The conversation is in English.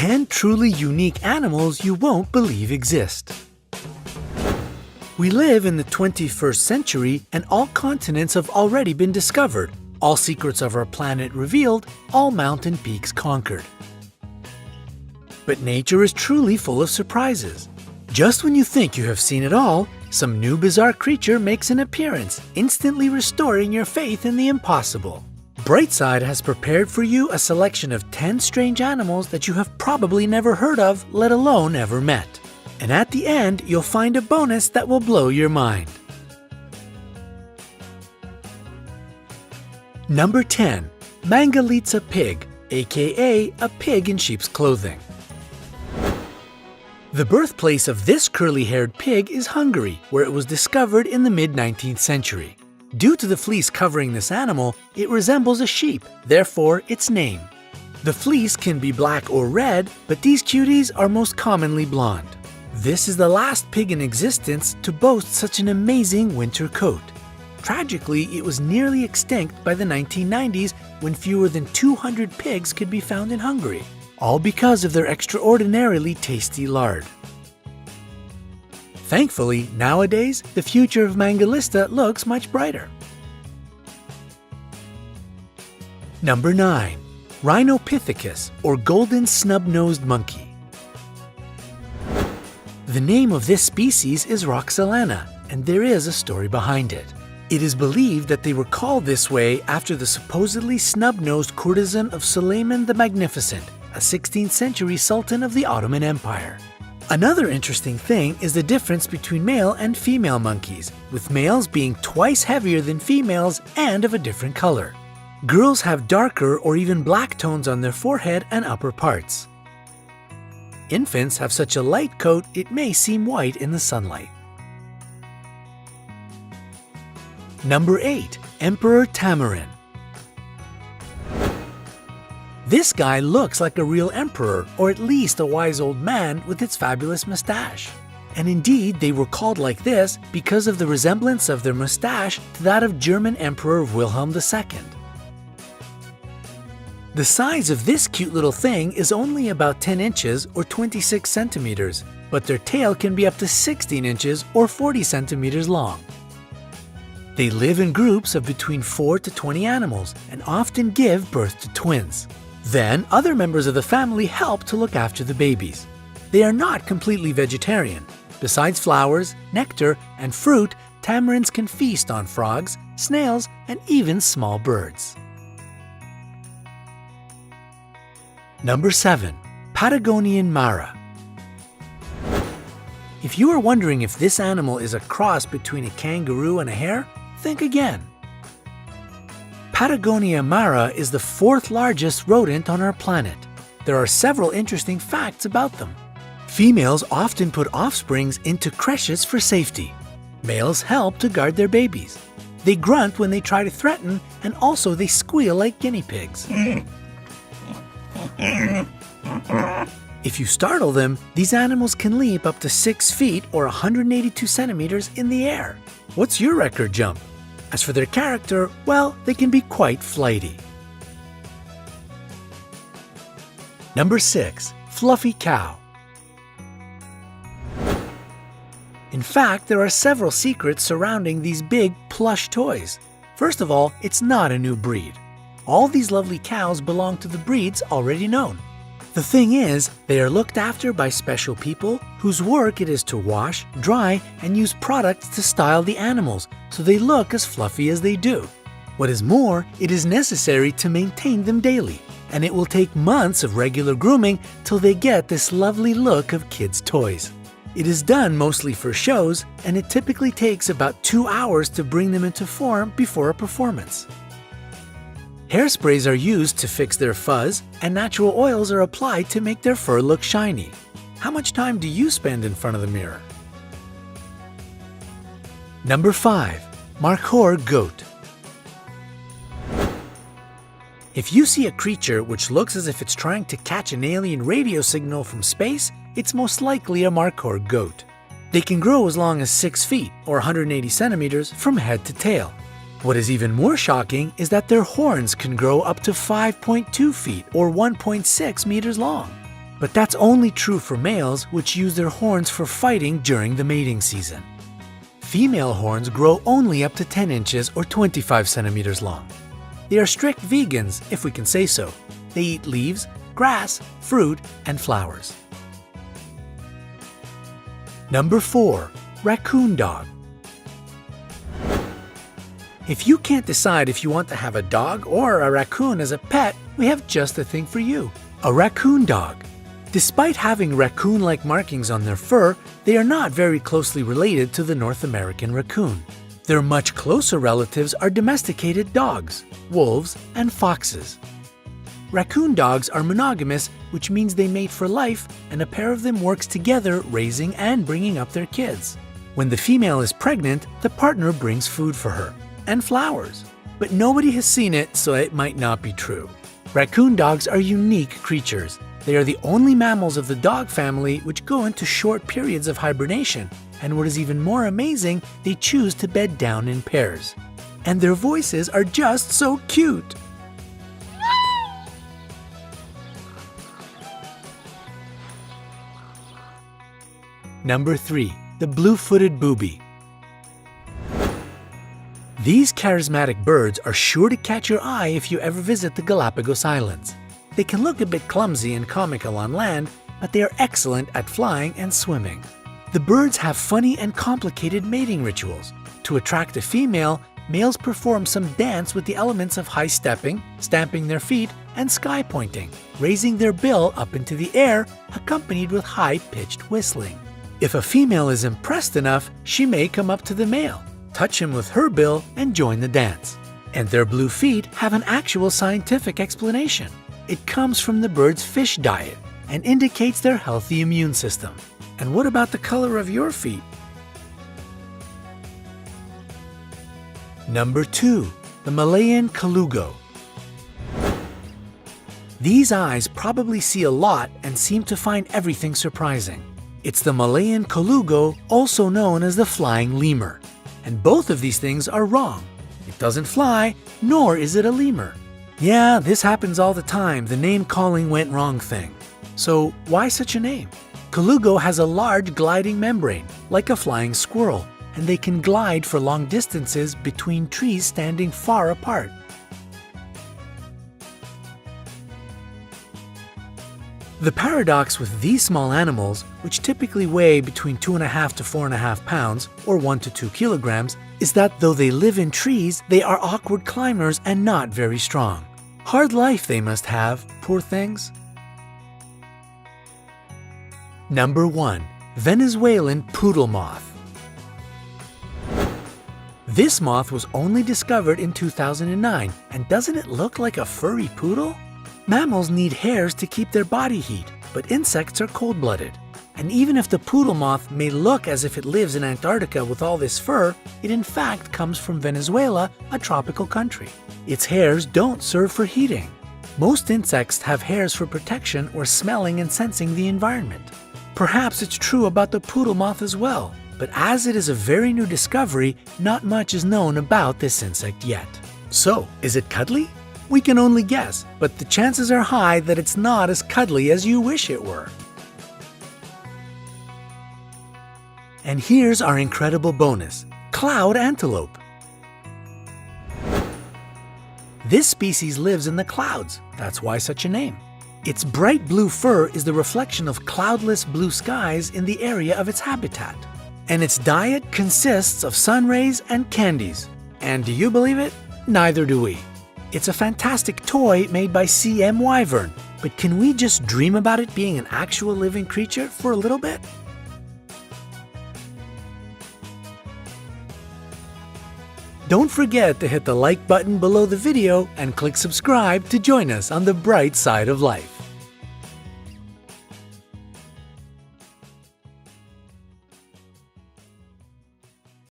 10 truly unique animals you won't believe exist. We live in the 21st century and all continents have already been discovered, all secrets of our planet revealed, all mountain peaks conquered. But nature is truly full of surprises. Just when you think you have seen it all, some new bizarre creature makes an appearance, instantly restoring your faith in the impossible. Brightside has prepared for you a selection of 10 strange animals that you have probably never heard of, let alone ever met. And at the end, you'll find a bonus that will blow your mind. Number 10. Mangalitsa Pig, aka a pig in sheep's clothing. The birthplace of this curly-haired pig is Hungary, where it was discovered in the mid-19th century. Due to the fleece covering this animal, it resembles a sheep, therefore its name. The fleece can be black or red, but these cuties are most commonly blonde. This is the last pig in existence to boast such an amazing winter coat. Tragically, it was nearly extinct by the 1990s when fewer than 200 pigs could be found in Hungary, all because of their extraordinarily tasty lard. Thankfully, nowadays, the future of Mangalista looks much brighter. Number 9. Rhinopithecus, or golden snub-nosed monkey. The name of this species is Roxalana, and there is a story behind it. It is believed that they were called this way after the supposedly snub-nosed courtesan of Suleiman the Magnificent, a 16th century sultan of the Ottoman Empire. Another interesting thing is the difference between male and female monkeys, with males being twice heavier than females and of a different color. Girls have darker or even black tones on their forehead and upper parts. Infants have such a light coat it may seem white in the sunlight. Number 8. Emperor Tamarin. This guy looks like a real emperor, or at least a wise old man with its fabulous mustache. And indeed, they were called like this because of the resemblance of their mustache to that of German Emperor Wilhelm II. The size of this cute little thing is only about 10 inches or 26 centimeters, but their tail can be up to 16 inches or 40 centimeters long. They live in groups of between 4 to 20 animals and often give birth to twins. Then, other members of the family help to look after the babies. They are not completely vegetarian. Besides flowers, nectar, and fruit, tamarins can feast on frogs, snails, and even small birds. Number 7. Patagonian Mara. If you are wondering if this animal is a cross between a kangaroo and a hare, think again. Patagonian Mara is the 4th largest rodent on our planet. There are several interesting facts about them. Females often put offsprings into creches for safety. Males help to guard their babies. They grunt when they try to threaten, and also they squeal like guinea pigs. If you startle them, these animals can leap up to 6 feet or 182 centimeters in the air. What's your record jump? As for their character, well, they can be quite flighty. Number 6. Fluffy cow. In fact, there are several secrets surrounding these big, plush toys. First of all, it's not a new breed. All these lovely cows belong to the breeds already known. The thing is, they are looked after by special people whose work it is to wash, dry, and use products to style the animals so they look as fluffy as they do. What is more, it is necessary to maintain them daily, and it will take months of regular grooming till they get this lovely look of kids' toys. It is done mostly for shows, and it typically takes about 2 hours to bring them into form before a performance. Hairsprays are used to fix their fuzz, and natural oils are applied to make their fur look shiny. How much time do you spend in front of the mirror? Number 5. Marcor Goat. If you see a creature which looks as if it's trying to catch an alien radio signal from space, it's most likely a Markhor Goat. They can grow as long as 6 feet or 180 centimeters from head to tail. What is even more shocking is that their horns can grow up to 5.2 feet or 1.6 meters long. But that's only true for males, which use their horns for fighting during the mating season. Female horns grow only up to 10 inches or 25 centimeters long. They are strict vegans, if we can say so. They eat leaves, grass, fruit, and flowers. Number 4. Raccoon Dog. If you can't decide if you want to have a dog or a raccoon as a pet, we have just the thing for you. A raccoon dog. Despite having raccoon-like markings on their fur, they are not very closely related to the North American raccoon. Their much closer relatives are domesticated dogs, wolves, and foxes. Raccoon dogs are monogamous, which means they mate for life, and a pair of them works together raising and bringing up their kids. When the female is pregnant, the partner brings food for her, and flowers. But nobody has seen it, so it might not be true. Raccoon dogs are unique creatures. They are the only mammals of the dog family which go into short periods of hibernation, and what is even more amazing, they choose to bed down in pairs. And their voices are just so cute! Number 3. The Bluefooted Boobie. These charismatic birds are sure to catch your eye if you ever visit the Galapagos Islands. They can look a bit clumsy and comical on land, but they are excellent at flying and swimming. The birds have funny and complicated mating rituals. To attract a female, males perform some dance with the elements of high stepping, stamping their feet, and sky pointing, raising their bill up into the air, accompanied with high-pitched whistling. If a female is impressed enough, she may come up to the male, touch him with her bill, and join the dance. And their blue feet have an actual scientific explanation. It comes from the bird's fish diet and indicates their healthy immune system. And what about the color of your feet? Number 2. The Malayan Colugo. These eyes probably see a lot and seem to find everything surprising. It's the Malayan Colugo, also known as the flying lemur. And both of these things are wrong. It doesn't fly, nor is it a lemur. Yeah, this happens all the time, the name calling went wrong thing. So why such a name? Colugo has a large gliding membrane, like a flying squirrel, and they can glide for long distances between trees standing far apart. The paradox with these small animals, which typically weigh between 2.5 to 4.5 pounds, or 1 to 2 kilograms, is that though they live in trees, they are awkward climbers and not very strong. Hard life they must have, poor things. Number 1. Venezuelan Poodle Moth. This moth was only discovered in 2009, and doesn't it look like a furry poodle? Mammals need hairs to keep their body heat, but insects are cold-blooded. And even if the poodle moth may look as if it lives in Antarctica with all this fur, it in fact comes from Venezuela, a tropical country. Its hairs don't serve for heating. Most insects have hairs for protection or smelling and sensing the environment. Perhaps it's true about the poodle moth as well, but as it is a very new discovery, not much is known about this insect yet. So, is it cuddly? We can only guess, but the chances are high that it's not as cuddly as you wish it were. And here's our incredible bonus, cloud antelope. This species lives in the clouds, that's why such a name. Its bright blue fur is the reflection of cloudless blue skies in the area of its habitat. And its diet consists of sun rays and candies. And do you believe it? Neither do we. It's a fantastic toy made by CM Wyvern, but can we just dream about it being an actual living creature for a little bit? Don't forget to hit the like button below the video and click subscribe to join us on the bright side of life.